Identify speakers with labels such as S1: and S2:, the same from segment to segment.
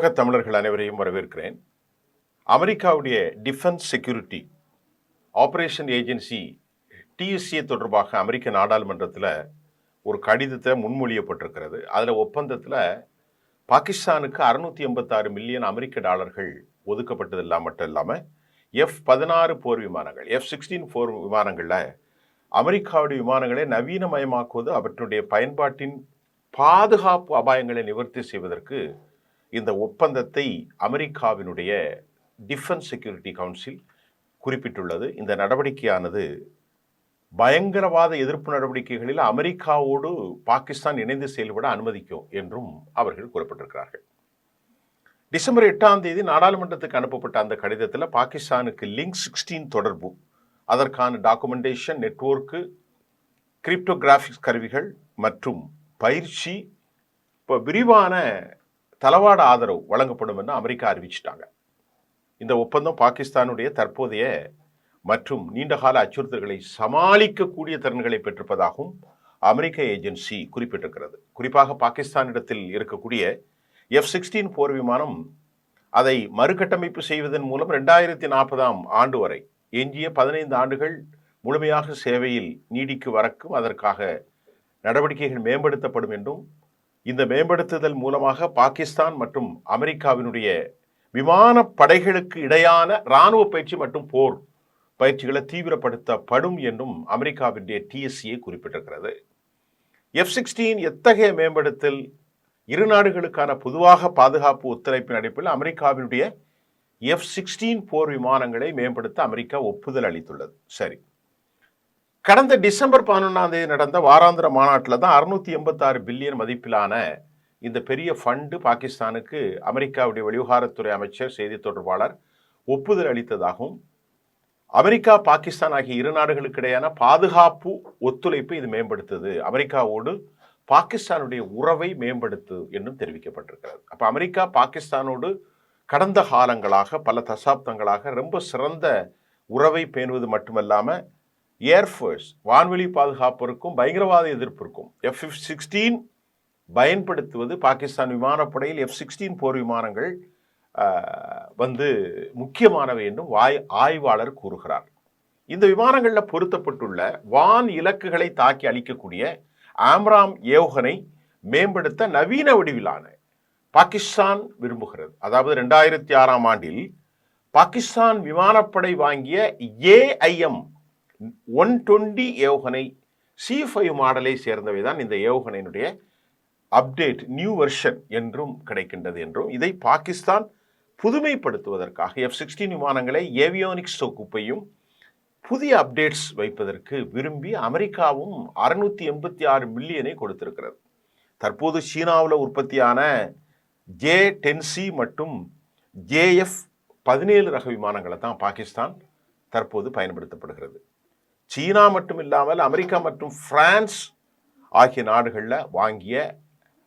S1: உலகத் தமிழர்கள் அனைவரையும் வரவேற்கிறேன். அமெரிக்காவுடைய defence security operation agency DSA தொடர்பாக அமெரிக்க நாடாளுமன்றத்தில் ஒரு கடிதத்தை முன்மொழியப்பட்டிருக்கிறது. அதில் ஒப்பந்தத்தில் பாகிஸ்தானுக்கு 686 மில்லியன் அமெரிக்க டாலர்கள் ஒதுக்கப்பட்டது மட்டும் இல்லாமல் F-16 போர் விமானங்கள், F-16 போர் விமானங்களில் அமெரிக்காவுடைய விமானங்களை நவீனமயமாக்குவது, அவற்றுடைய பயன்பாட்டின் பாதுகாப்பு அபாயங்களை நிவர்த்தி செய்வதற்கு இந்த ஒப்பந்தத்தை அமெரிக்காவினுடைய டிஃபென்ஸ் செக்யூரிட்டி கவுன்சில் குறிப்பிட்டுள்ளது. இந்த நடவடிக்கையானது பயங்கரவாத எதிர்ப்பு நடவடிக்கைகளில் அமெரிக்காவோடு பாகிஸ்தான் இணைந்து செயல்பட அனுமதிக்கும் என்றும் அவர்கள் குறிப்பிட்டிருக்கிறார்கள். டிசம்பர் 8ஆம் தேதி நாடாளுமன்றத்துக்கு அனுப்பப்பட்ட அந்த கடிதத்தில் பாகிஸ்தானுக்கு லிங்க் 16 தொடர்பு, அதற்கான டாக்குமெண்டேஷன், நெட்வொர்க்கு, கிரிப்டோகிராஃபிக்ஸ் கருவிகள் மற்றும் பயிற்சி, இப்போ விரிவான தளவாட ஆதரவு வழங்கப்படும் என்று அமெரிக்கா அறிவிச்சிட்டாங்க. இந்த ஒப்பந்தம் பாகிஸ்தானுடைய தற்போதைய மற்றும் நீண்டகால அச்சுறுத்தல்களை சமாளிக்கக்கூடிய திறன்களை பெற்றிருப்பதாகவும் அமெரிக்க ஏஜென்சி குறிப்பிட்டிருக்கிறது. குறிப்பாக பாகிஸ்தானிடத்தில் இருக்கக்கூடிய F-16 போர் விமானம் அதை மறுகட்டமைப்பு செய்வதன் மூலம் 2040ஆம் ஆண்டு வரை எஞ்சிய 15 ஆண்டுகள் முழுமையாக சேவையில் நீடிக்கு வரக்கும் அதற்காக நடவடிக்கைகள் மேம்படுத்தப்படும் என்றும், இந்த மேம்படுத்துதல் மூலமாக பாகிஸ்தான் மற்றும் அமெரிக்காவினுடைய விமான படைகளுக்கு இடையான இராணுவ பயிற்சி மற்றும் போர் பயிற்சிகளை தீவிரப்படுத்தப்படும் என்றும் அமெரிக்காவினுடைய டிஎஸ்ஏ குறிப்பிட்டிருக்கிறது. F-16 எத்தகைய மேம்படுத்தல் இரு நாடுகளுக்கான பொதுவாக பாதுகாப்பு ஒத்துழைப்பின் அடிப்படையில் அமெரிக்காவினுடைய F-16 போர் விமானங்களை மேம்படுத்த அமெரிக்கா ஒப்புதல் அளித்துள்ளது. சரி, கடந்த டிசம்பர் 11ஆம் தேதி நடந்த வாராந்திர மாநாட்டில் தான் 686 பில்லியன் மதிப்பிலான இந்த பெரிய ஃபண்டு பாகிஸ்தானுக்கு அமெரிக்காவுடைய வெளிவிவகாரத்துறை அமைச்சர், செய்தி தொடர்பாளர் ஒப்புதல் அளித்ததாகவும், அமெரிக்கா பாகிஸ்தான் ஆகிய இரு நாடுகளுக்கு இடையான பாதுகாப்பு ஒத்துழைப்பை இது மேம்படுத்துது, அமெரிக்காவோடு பாகிஸ்தானுடைய உறவை மேம்படுத்து என்றும் தெரிவிக்கப்பட்டிருக்கிறது. அப்போ அமெரிக்கா பாகிஸ்தானோடு கடந்த காலங்களாக பல தசாப்தங்களாக ரொம்ப சிறந்த உறவை பேணுவது மட்டுமல்லாமல் ஏர்ஃபோர்ஸ் வான்வெளி பாதுகாப்பிற்கும் பயங்கரவாத எதிர்ப்பிற்கும் F-16 பயன்படுத்துவது, பாகிஸ்தான் விமானப்படையில் F-16 போர் விமானங்கள் முக்கியமானவை என்றும் ஆய்வாளர் கூறுகிறார். இந்த விமானங்களில் பொருத்தப்பட்டுள்ள வான் இலக்குகளை தாக்கி அளிக்கக்கூடிய ஆம்ராம் ஏவுகணை மேம்படுத்த நவீன வடிவிலான பாகிஸ்தான் விரும்புகிறது. அதாவது 2006ஆம் ஆண்டில் பாகிஸ்தான் விமானப்படை வாங்கிய AIM 120 ஏவுகணை C5 மாடலை சேர்ந்தவை தான் இந்த ஏவுகணையினுடைய அப்டேட் நியூ வெர்ஷன் என்றும் கிடைக்கின்றது என்றும், இதை பாகிஸ்தான் புதுமைப்படுத்துவதற்காக F-16 விமானங்களை ஏவியோனிக்ஸ் தொகுப்பையும் புதிய அப்டேட்ஸ் வைப்பதற்கு விரும்பி அமெரிக்காவும் 686 மில்லியனை கொடுத்திருக்கிறது. தற்போது சீனாவில் உற்பத்தியான J-10C மற்றும் JF-17 ரக விமானங்களை தான் பாகிஸ்தான் தற்போது பயன்படுத்தப்படுகிறது. சீனா மட்டும் இல்லாமல் அமெரிக்கா மற்றும் பிரான்ஸ் ஆகிய நாடுகளில்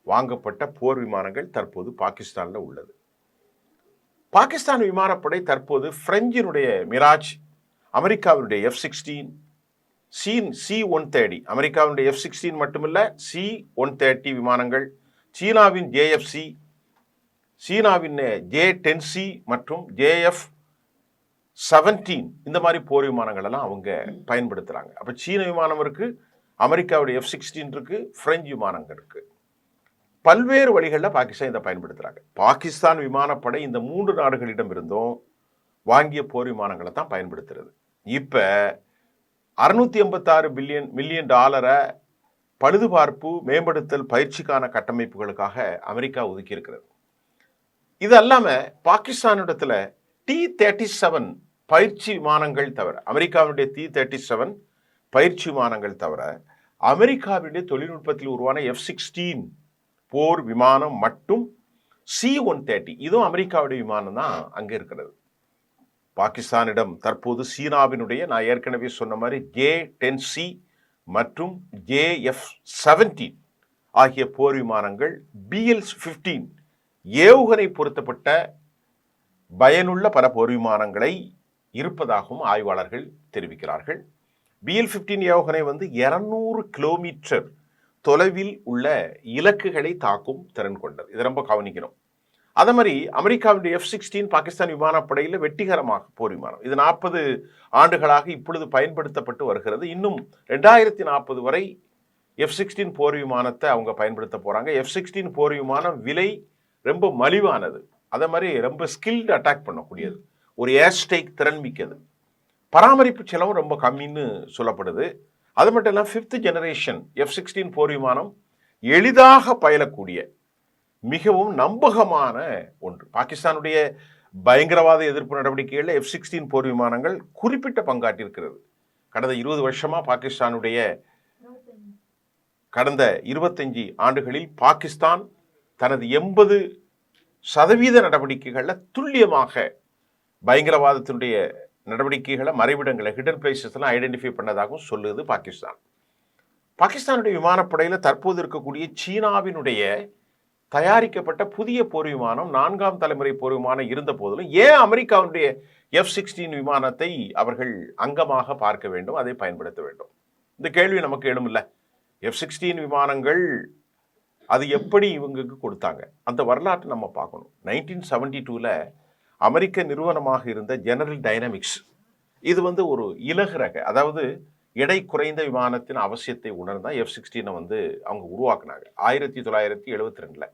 S1: வாங்கப்பட்ட போர் விமானங்கள் தற்போது பாகிஸ்தானில் உள்ளது. பாகிஸ்தான் விமானப்படை தற்போது பிரெஞ்சினுடைய மிராஜ், அமெரிக்காவினுடைய F-16, C-130, அமெரிக்காவினுடைய F-16 மட்டுமில்ல C-130 விமானங்கள், சீனாவின் JFC, சீனாவின் J-10C மற்றும் JF-17 இந்த மாதிரி போர் விமானங்கள் எல்லாம் அவங்க பயன்படுத்துகிறாங்க. அப்போ சீன விமானம் இருக்கு, அமெரிக்காவுடைய F-16 இருக்கு, பிரெஞ்சு விமானங்கள் இருக்கு. பல்வேறு வழிகளில் பாகிஸ்தான் இதை பயன்படுத்துகிறாங்க. பாகிஸ்தான் விமானப்படை இந்த 3 நாடுகளிடம் இருந்தும் வாங்கிய போர் விமானங்களை தான் பயன்படுத்துறது. இப்போ 686 மில்லியன் டாலரை பழுதுபார்ப்பு, மேம்படுத்தல், பயிற்சிக்கான கட்டமைப்புகளுக்காக அமெரிக்கா ஒதுக்கி இருக்கிறது. இது அல்லாமல் பாகிஸ்தானிடத்தில் T-37 பயிற்சி விமானங்கள் தவிர, அமெரிக்காவுடைய T-37 பயிற்சி விமானங்கள் தவிர, அமெரிக்காவுடைய தொழில்நுட்பத்தில் உருவான F-16 போர் விமானம் மற்றும் C-130 இதுவும் அமெரிக்காவுடைய விமானம் தான் அங்கே இருக்கிறது. பாகிஸ்தானிடம் தற்போது சீனாவினுடைய, நான் ஏற்கனவே சொன்ன மாதிரி J-10C மற்றும் JF-17 ஆகிய போர் விமானங்கள், BL-15 ஏவுகணை பொருத்தப்பட்ட பயனுள்ள பல போர் விமானங்களை இருப்பதாகவும் ஆய்வாளர்கள் தெரிவிக்கிறார்கள். BL-15 ஏவுகணை 200 கிலோமீட்டர் தொலைவில் உள்ள இலக்குகளை தாக்கும் திறன் கொண்டது. இதை ரொம்ப கவனிக்கணும். அதே மாதிரி அமெரிக்காவுடைய F-16 பாகிஸ்தான் விமானப்படையில் வெற்றிகரமாக போர் விமானம். இது 40 ஆண்டுகளாக இப்பொழுது பயன்படுத்தப்பட்டு வருகிறது. இன்னும் 2040 வரை F-16 போர் விமானத்தை அவங்க பயன்படுத்த போறாங்க. F-16 போர் விமானம் விலை ரொம்ப மலிவானது. அதே மாதிரி ரொம்ப ஸ்கில்டு அட்டாக் பண்ணக்கூடியது. ஒரு ஏர் ஸ்ட்ரைக் திறன் மிக்கது. பராமரிப்பு செலவும் ரொம்ப கம்மின்னு சொல்லப்படுது. அது மட்டும் இல்லாமல் 5th ஜெனரேஷன் F-16 போர் விமானம் எளிதாக பயிலக்கூடிய மிகவும் நம்பகமான ஒன்று. பாகிஸ்தானுடைய பயங்கரவாத எதிர்ப்பு நடவடிக்கைகளில் F-16 போர் விமானங்கள் குறிப்பிட்ட பங்காற்றிருக்கிறது. கடந்த 20 வருஷமா பாகிஸ்தானுடைய கடந்த 25 ஆண்டுகளில் பாகிஸ்தான் தனது 80% நடவடிக்கைகளில் துல்லியமாக பயங்கரவாதத்தினுடைய நடவடிக்கைகளை மறைவிடங்களை ஹிடன் பிளேசஸ் எல்லாம் ஐடென்டிஃபை பண்ணதாகவும் சொல்லுது பாகிஸ்தான். பாகிஸ்தானுடைய விமானப்படையில் தற்போது இருக்கக்கூடிய சீனாவினுடைய தயாரிக்கப்பட்ட புதிய போர் விமானம் 4ஆம் தலைமுறை போர் விமானம் இருந்த போதிலும் ஏன் அமெரிக்காவுடைய F-16 விமானத்தை அவர்கள் அங்கமாக பார்க்க வேண்டும், அதை பயன்படுத்த வேண்டும்? இந்த கேள்வி நமக்கு எழுமில்ல. F-16 விமானங்கள் அது எப்படி இவங்களுக்கு கொடுத்தாங்க, அந்த வரலாற்றை நம்ம பார்க்கணும். 1972ல் அமெரிக்க நிறுவனமாக இருந்த ஜெனரல் டைனமிக்ஸ், இது ஒரு இலகு ரக, அதாவது எடை குறைந்த விமானத்தின் அவசியத்தை உணர்ந்தா F-16 அவங்க உருவாக்குனாங்க 1972ல்.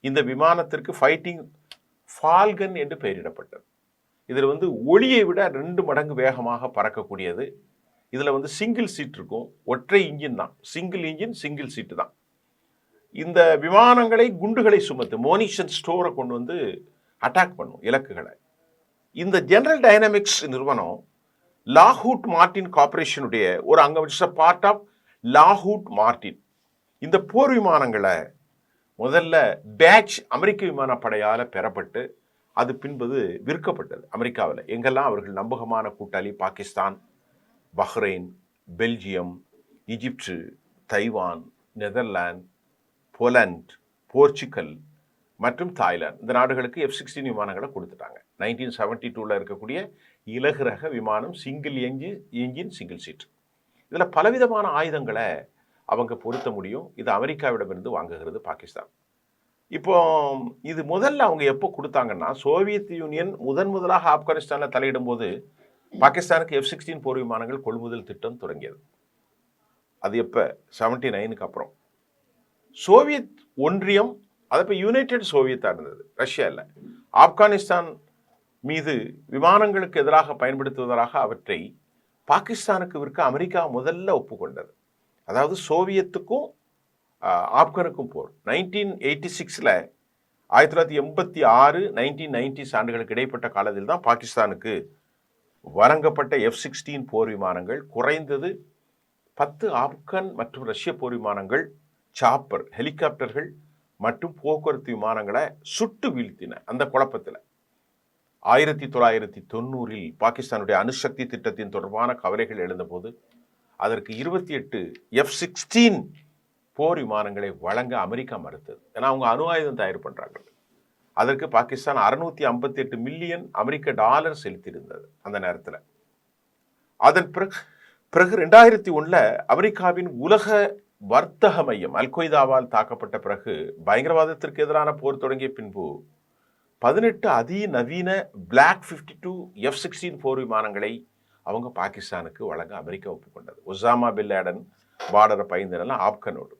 S1: இந்த விமானத்திற்கு ஃபைட்டிங் ஃபால்கன் என்று பெயரிடப்பட்டது. இதில் ஒளியை விட 2 மடங்கு வேகமாக பறக்கக்கூடியது. இதில் சிங்கிள் சீட் இருக்கும், ஒற்றை இன்ஜின் தான், சிங்கிள் இன்ஜின் சிங்கிள் சீட்டு தான். இந்த விமானங்களை குண்டுகளை சுமத்து மோனிஷன் ஸ்டோரை கொண்டு அட்டாக் பண்ணும் இலக்குகளை. இந்த ஜெனரல் டைனமிக்ஸ் நிறுவனம் லாக்ஹூட் மார்டின் கார்பரேஷனுடைய ஒரு அங்கம், பார்ட் ஆஃப் லாக்ஹூட் மார்டின். இந்த போர் விமானங்களை முதல்ல பேட்ச் அமெரிக்க விமானப்படையால் பெறப்பட்டு அது பின்பது விற்கப்பட்டது அமெரிக்காவில். எங்கெல்லாம் அவர்கள் நம்பகமான கூட்டாளி Pakistan, Bahrain, Belgium, Egypt, Taiwan, Netherlands, Poland, Portugal மற்றும் தாய்லாந்து, இந்த நாடுகளுக்கு F-16 விமானங்களை கொடுத்துட்டாங்க. 1972ல் இருக்கக்கூடிய இலகு ரக விமானம், சிங்கிள் என்ஜின் சிங்கிள் சீட். இதில் பலவிதமான ஆயுதங்களை அவங்க பொருத்த முடியும். இது அமெரிக்காவிடமிருந்து வாங்குகிறது பாகிஸ்தான். இப்போ இது முதல்ல அவங்க எப்போ கொடுத்தாங்கன்னா, சோவியத் யூனியன் முதலாக ஆப்கானிஸ்தானில் தலையிடும் போது பாகிஸ்தானுக்கு F-16 போர் விமானங்கள் கொள்முதல் திட்டம் தொடங்கியது. அது எப்போ? 79க்கு அப்புறம். சோவியத் ஒன்றியம், அது இப்போ யுனைடெட் சோவியத்தாக இருந்தது, ரஷ்யா இல்லை, ஆப்கானிஸ்தான் மீது விமானங்களுக்கு எதிராக பயன்படுத்துவதாக அவற்றை பாகிஸ்தானுக்கு விற்க அமெரிக்கா முதல்ல ஒப்புக்கொண்டது. அதாவது சோவியத்துக்கும் ஆப்கானுக்கும் போர் 1986ல் 1986 1990 ஆண்டுகளுக்கு இடைப்பட்ட காலத்தில் தான் பாகிஸ்தானுக்கு வழங்கப்பட்ட F-16 போர் விமானங்கள் குறைந்தது 10 ஆப்கான் மற்றும் ரஷ்ய போர் விமானங்கள், சாப்பர் ஹெலிகாப்டர்கள் மற்றும் போக்குவரத்து விமானங்களை சுட்டு வீழ்த்தின. அந்த குழப்பத்தில் 1990ல் பாகிஸ்தானுடைய அணுசக்தி திட்டத்தின் தொடர்பான கவலைகள் எழுந்தபோது அதற்கு 28 F-16 போர் விமானங்களை வழங்க அமெரிக்கா மறுத்தது. ஏன்னா அவங்க அணு ஆயுதம் தயார் பண்றாங்க. அதற்கு பாகிஸ்தான் 658 மில்லியன் அமெரிக்க டாலர் செலுத்தியிருந்தது அந்த நேரத்தில். அதன் பிறகு 2001ல் அமெரிக்காவின் உலக வர்த்தக மையம் அல்-கொய்தாவால் தாக்கப்பட்ட பிறகு பயங்கரவாதத்திற்கு எதிரான போர் தொடங்கிய பின்பு 18 அதிநவீன Black 52 F-16 போர் விமானங்களை அவங்க பாகிஸ்தானுக்கு வழங்க அமெரிக்கா ஒப்புக்கொண்டது. ஒசாமா பின் லேடன் பார்டரை பயந்தெல்லாம் ஆப்கானோடு.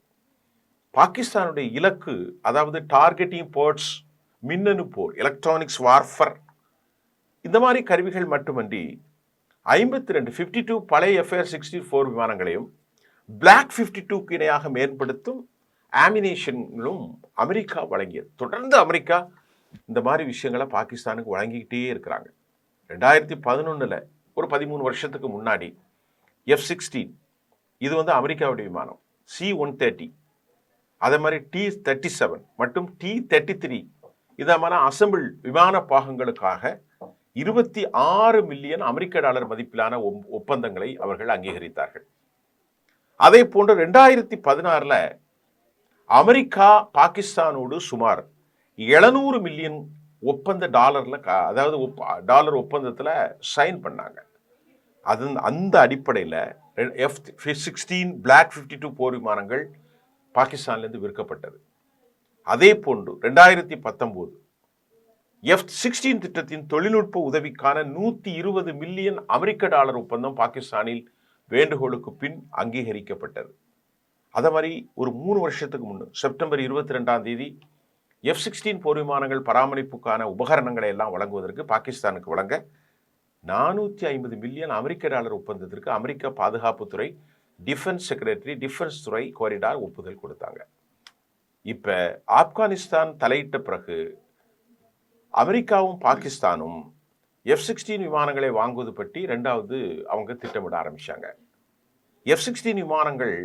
S1: பாகிஸ்தானுடைய இலக்கு, அதாவது டார்கெட்டிங் போர்ட்ஸ், மின்னணு போர், எலக்ட்ரானிக்ஸ் வார்ஃபர், இந்த மாதிரி கருவிகள் மட்டுமன்றி 52 பழைய FA-64 விமானங்களையும் Black 52க்கு இணையாக மேம்படுத்தும் ஆமினேஷன்களும் அமெரிக்கா வழங்கியது. தொடர்ந்து அமெரிக்கா இந்த மாதிரி விஷயங்களை பாகிஸ்தானுக்கு வழங்கிக்கிட்டே இருக்கிறாங்க. 2011ல் ஒரு 13 வருஷத்துக்கு முன்னாடி F-16 இது அமெரிக்காவுடைய விமானம், C-130, அதே மாதிரி T-37 மற்றும் T-33 இதை மாதிரி அசம்பிள் விமான பாகங்களுக்காக 26 மில்லியன் அமெரிக்க டாலர் மதிப்பிலான ஒப்பந்தங்களை அவர்கள் அங்கீகரித்தார்கள். அதே போன்று 2016ல் அமெரிக்கா பாகிஸ்தானோடு சுமார் 700 மில்லியன் ஒப்பந்த டாலர்ல, அதாவது டாலர் ஒப்பந்தத்தில் சைன் பண்ணாங்க. அந்த அடிப்படையில் F-16 Black 52 போர் விமானங்கள் பாகிஸ்தான்லேருந்து விற்கப்பட்டது. அதே போன்று 2019 F-16 திட்டத்தின் தொழில்நுட்ப உதவிக்கான 120 மில்லியன் அமெரிக்க டாலர் ஒப்பந்தம் பாகிஸ்தானில் வேண்டுகோளுக்கு பின் அங்கீகரிக்கப்பட்டது. அதே மாதிரி ஒரு 3 வருஷத்துக்கு முன்னு செப்டம்பர் 22ஆம் தேதி F-16 போர் விமானங்கள் பராமரிப்புக்கான உபகரணங்களை எல்லாம் வழங்குவதற்கு பாகிஸ்தானுக்கு வழங்க 450 மில்லியன் அமெரிக்க டாலர் ஒப்பந்தத்திற்கு அமெரிக்க பாதுகாப்புத்துறை டிஃபென்ஸ் செக்ரட்டரி டிஃபென்ஸ் துறை கோரிடார் ஒப்புதல் கொடுத்தாங்க. இப்ப ஆப்கானிஸ்தான் தலையிட்ட பிறகு அமெரிக்காவும் பாகிஸ்தானும் F-16 விமானங்களை வாங்குவது பற்றி இரண்டாவது அவங்க திட்டமிட ஆரம்பிச்சாங்க. F-16 விமானங்கள்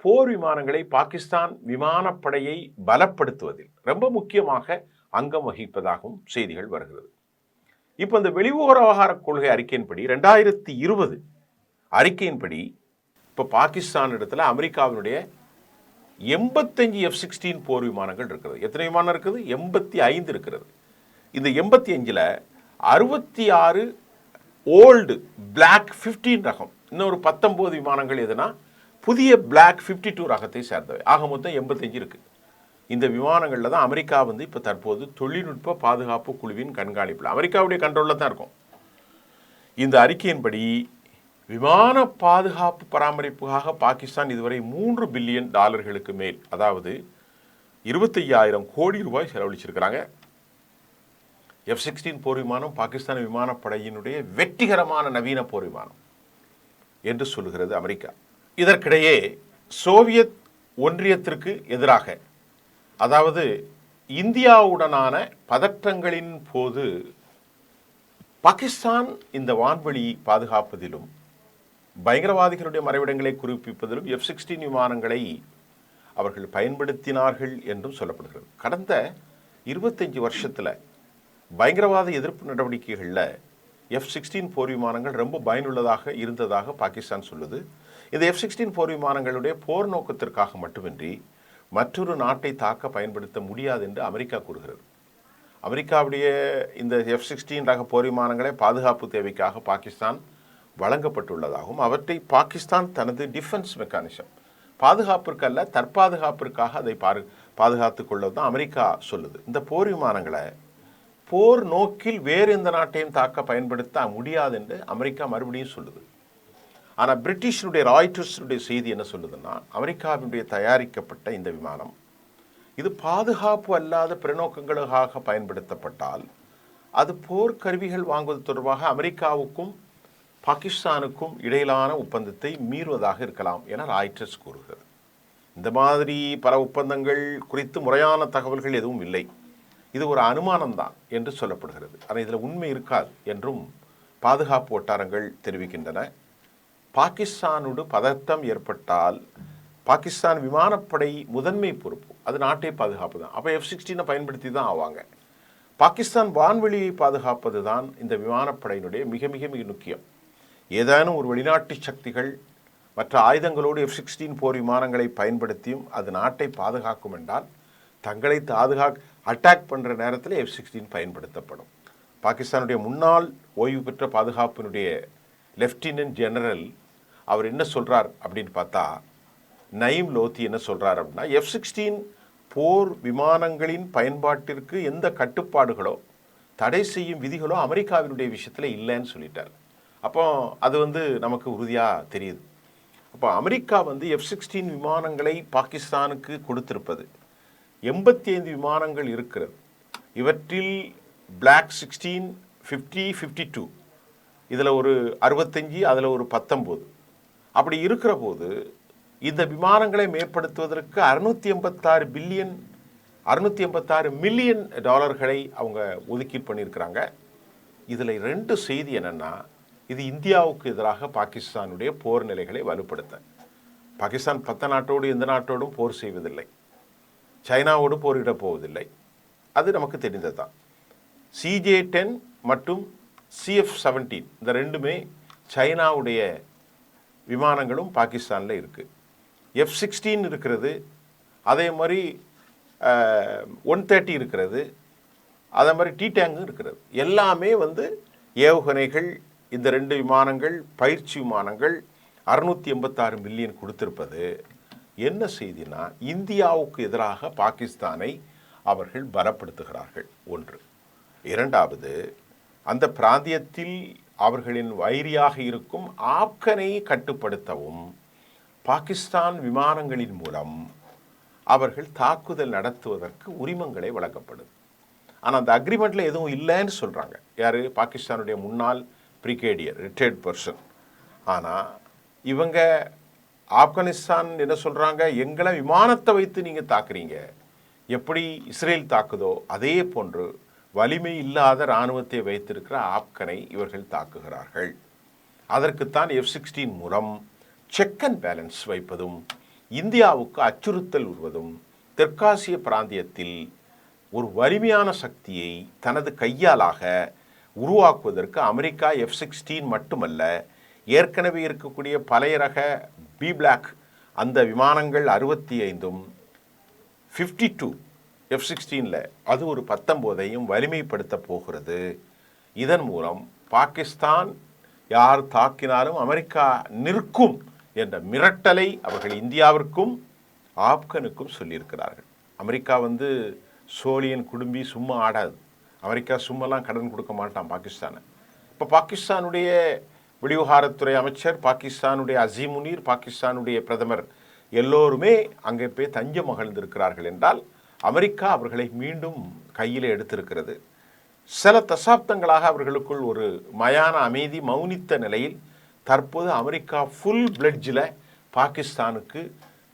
S1: போர் விமானங்களை பாகிஸ்தான் விமானப்படையை பலப்படுத்துவதில் ரொம்ப முக்கியமாக அங்கம் வகிப்பதாகவும் செய்திகள் வருகிறது. இப்போ இந்த வெளிவிவகார கொள்கை அறிக்கையின்படி 2020 அறிக்கையின்படி இப்போ பாகிஸ்தான் இடத்துல அமெரிக்காவினுடைய 85 F-16 போர் விமானங்கள் இருக்கிறது. எத்தனை விமானம் இருக்குது? 85 இருக்கிறது. இந்த 85ல் 66 ஓல்டு பிளாக் 15 ரகம், இன்னொரு 19 விமானங்கள் எதுனா புதிய பிளாக் 52 ரகத்தை சேர்ந்தவை. ஆக மொத்தம் 85 இருக்கு. இந்த விமானங்களில் தான் அமெரிக்கா இப்போ தற்போது தொழில்நுட்ப பாதுகாப்பு குழுவின் கண்காணிப்பில் அமெரிக்காவுடைய கண்ட்ரோலில் தான் இருக்கும். இந்த அறிக்கையின்படி விமான பாதுகாப்பு பராமரிப்புக்காக பாகிஸ்தான் இதுவரை 3 பில்லியன் டாலர்களுக்கு மேல், அதாவது 25,000 கோடி ரூபாய் செலவழிச்சிருக்கிறாங்க. F-16 போர் விமானம் பாகிஸ்தான் விமானப்படையினுடைய வெற்றிகரமான நவீன போர் விமானம் என்று சொல்லுகிறது அமெரிக்கா. இதற்கிடையே சோவியத் ஒன்றியத்திற்கு எதிராக, அதாவது இந்தியாவுடனான பதற்றங்களின் போது பாகிஸ்தான் இந்த வான்வெளி பாதுகாப்பதிலும் பயங்கரவாதிகளுடைய மறைவிடங்களை குறிப்பிப்பதிலும் F-16 விமானங்களை அவர்கள் பயன்படுத்தினார்கள் என்றும் சொல்லப்படுகிறது. கடந்த 25 வருஷத்தில் பயங்கரவாத எதிர்ப்பு நடவடிக்கைகளில் F-16 போர் விமானங்கள் ரொம்ப பயனுள்ளதாக இருந்ததாக பாகிஸ்தான் சொல்லுது. இந்த F-16 போர் விமானங்களுடைய போர் நோக்கத்திற்காக மட்டுமின்றி மற்றொரு நாட்டை தாக்க பயன்படுத்த முடியாது என்று அமெரிக்கா கூறுகிறது. அமெரிக்காவுடைய இந்த F-16 ரக போர் விமானங்களை பாதுகாப்பு தேவைக்காக பாகிஸ்தான் வழங்கப்பட்டுள்ளதாகவும் அவற்றை பாகிஸ்தான் தனது டிஃபென்ஸ் மெக்கானிசம், பாதுகாப்பிற்கல்ல தற்பாதுகாப்பிற்காக அதை பாதுகாத்து கொள்ளதான் அமெரிக்கா சொல்லுது. இந்த போர் விமானங்களை போர் நோக்கில் வேறு எந்த நாட்டையும் தாக்க பயன்படுத்த முடியாது என்று அமெரிக்கா மறுபடியும் சொல்லுது. ஆனால் பிரிட்டிஷனுடைய ராய்டர்ஸுடைய செய்தி என்ன சொல்லுதுன்னா, அமெரிக்காவினுடைய தயாரிக்கப்பட்ட இந்த விமானம் இது பாதுகாப்பு அல்லாத பிறநோக்கங்களுக்காக பயன்படுத்தப்பட்டால் அது போர் கருவிகள் வாங்குவது தொடர்பாக அமெரிக்காவுக்கும் பாகிஸ்தானுக்கும் இடையிலான ஒப்பந்தத்தை மீறுவதாக இருக்கலாம் என ராய்டர்ஸ் கூறுகிறது. இந்த மாதிரி பல ஒப்பந்தங்கள் குறித்து முறையான தகவல்கள் எதுவும் இல்லை, இது ஒரு அனுமானம்தான் என்று சொல்லப்படுகிறது. ஆனால் இதில் உண்மை இருக்காது என்றும் பாதுகாப்பு வட்டாரங்கள் தெரிவிக்கின்றன. பாகிஸ்தானோடு பதட்டம் ஏற்பட்டால் பாகிஸ்தான் விமானப்படை முதன்மை பொறுப்பு, அது நாட்டை பாதுகாப்பு தான். அப்போ F-16 பயன்படுத்தி தான் ஆவாங்க. பாகிஸ்தான் வான்வெளியை பாதுகாப்பது தான் இந்த விமானப்படையினுடைய மிக மிக மிக முக்கியம். ஏதானும் ஒரு வெளிநாட்டு சக்திகள் மற்ற ஆயுதங்களோடு F-16 போர் விமானங்களை பயன்படுத்தியும் அது நாட்டை பாதுகாக்கும் என்றால் தங்களை அட்டாக் பண்ணுற நேரத்தில் F-16 பயன்படுத்தப்படும். பாகிஸ்தானுடைய முன்னாள் ஓய்வு பெற்ற பாதுகாப்பினுடைய லெப்டினன்ட் ஜெனரல் அவர் என்ன சொல்கிறார் அப்படின்னு பார்த்தா, நயீம் லோத்தி என்ன சொல்கிறார் அப்படின்னா, F-16 போர் விமானங்களின் பயன்பாட்டிற்கு எந்த கட்டுப்பாடுகளோ தடை செய்யும் விதிகளோ அமெரிக்காவினுடைய விஷயத்தில் இல்லைன்னு சொல்லிட்டார். அப்போ அது நமக்கு உறுதியாக தெரியுது. அப்போ அமெரிக்கா F-16 விமானங்களை பாகிஸ்தானுக்கு கொடுத்திருப்பது 85 விமானங்கள் இருக்கிறது. இவற்றில் பிளாக் 16, 50, 52 இதில் ஒரு 65, அதில் ஒரு 19. அப்படி இருக்கிற போது இந்த விமானங்களை மேம்படுத்துவதற்கு 686 மில்லியன் டாலர்களை அவங்க ஒதுக்கீடு பண்ணியிருக்கிறாங்க. இதில் 2 செய்தி என்னென்னா, இது இந்தியாவுக்கு எதிராக பாகிஸ்தானுடைய போர் நிலைகளை வலுப்படுத்த. பாகிஸ்தான் 10 நாட்டோடு எந்த நாட்டோடும் போர் செய்வதில்லை, சைனாவோடு போரிடப் போவதில்லை, அது நமக்கு தெரிந்தது தான். CJ-10 மற்றும் CF-17 இந்த ரெண்டுமே சைனாவுடைய விமானங்களும் பாகிஸ்தானில் இருக்குது. F-16 இருக்கிறது, அதே மாதிரி 130 இருக்கிறது, அதே மாதிரி T-டேங்கும் இருக்கிறது. எல்லாமே ஏவுகணைகள். இந்த 2 விமானங்கள் பயிற்சி விமானங்கள் 686 மில்லியன் கொடுத்திருப்பது என்ன செய்தினா, இந்தியாவுக்கு எதிராக பாகிஸ்தானை அவர்கள் பலப்படுத்துகிறார்கள். ஒன்று. இரண்டாவது, அந்த பிராந்தியத்தில் அவர்களின் வைரியாக இருக்கும் ஆப்கனை கட்டுப்படுத்தவும் பாகிஸ்தான் விமானங்களின் மூலம் அவர்கள் தாக்குதல் நடத்துவதற்கு உரிமங்களை வழங்கப்படுது. ஆனால் அந்த அக்ரிமெண்ட்டில் எதுவும் இல்லைன்னு சொல்கிறாங்க. யார்? பாகிஸ்தானுடைய முன்னாள் பிரிகேடியர், ரிட்டையர்ட் பர்சன். ஆனால் இவங்க ஆப்கானிஸ்தான் என்ன சொல்கிறாங்க? எங்களை விமானத்தை வைத்து நீங்கள் தாக்குறீங்க, எப்படி இஸ்ரேல் தாக்குதோ அதே போன்று வலிமை இல்லாத இராணுவத்தை வைத்திருக்கிற ஆப்கனை இவர்கள் தாக்குகிறார்கள். அதற்குத்தான் F-16 மூலம் செக் அண்ட் பேலன்ஸ் வைப்பதும் இந்தியாவுக்கு அச்சுறுத்தல் உருவதும் தெற்காசிய பிராந்தியத்தில் ஒரு வலிமையான சக்தியை தனது கையாலாக உருவாக்குவதற்கு அமெரிக்கா F-16 மட்டுமல்ல, ஏற்கனவே இருக்கக்கூடிய பழைய ரக பி பிளாக் அந்த விமானங்கள் 65ம் 52 F-16 அது ஒரு 19ஐயும் வலிமைப்படுத்த போகிறது. இதன் மூலம் பாகிஸ்தான் யார் தாக்கினாலும் அமெரிக்கா நிற்கும் என்ற மிரட்டலை அவர்கள் இந்தியாவிற்கும் ஆப்கனுக்கும் சொல்லியிருக்கிறார்கள். அமெரிக்கா சோழியன் குடும்பி சும்மா ஆடாது. அமெரிக்கா சும்மாலாம் கடன் கொடுக்க மாட்டான் பாகிஸ்தானை. இப்போ பாகிஸ்தானுடைய வெளிவிவகாரத்துறை அமைச்சர், பாகிஸ்தானுடைய அசீம் முனீர், பாகிஸ்தானுடைய பிரதமர் எல்லோருமே அங்கே போய் தஞ்சம் மகிழ்ந்திருக்கிறார்கள் என்றால் அமெரிக்கா அவர்களை மீண்டும் கையில் எடுத்திருக்கிறது. சில தசாப்தங்களாக அவர்களுக்குள் ஒரு மயான அமைதி மௌனித்த நிலையில் தற்போது அமெரிக்கா ஃபுல் பிளட்ஜில் பாகிஸ்தானுக்கு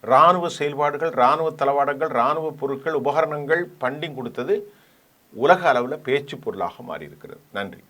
S1: இராணுவ செயல்பாடுகள், இராணுவ தளவாடங்கள், இராணுவ பொருட்கள், உபகரணங்கள், பண்டிங் கொடுத்தது உலக அளவில் பேச்சு பொருளாக மாறியிருக்கிறது. நன்றி.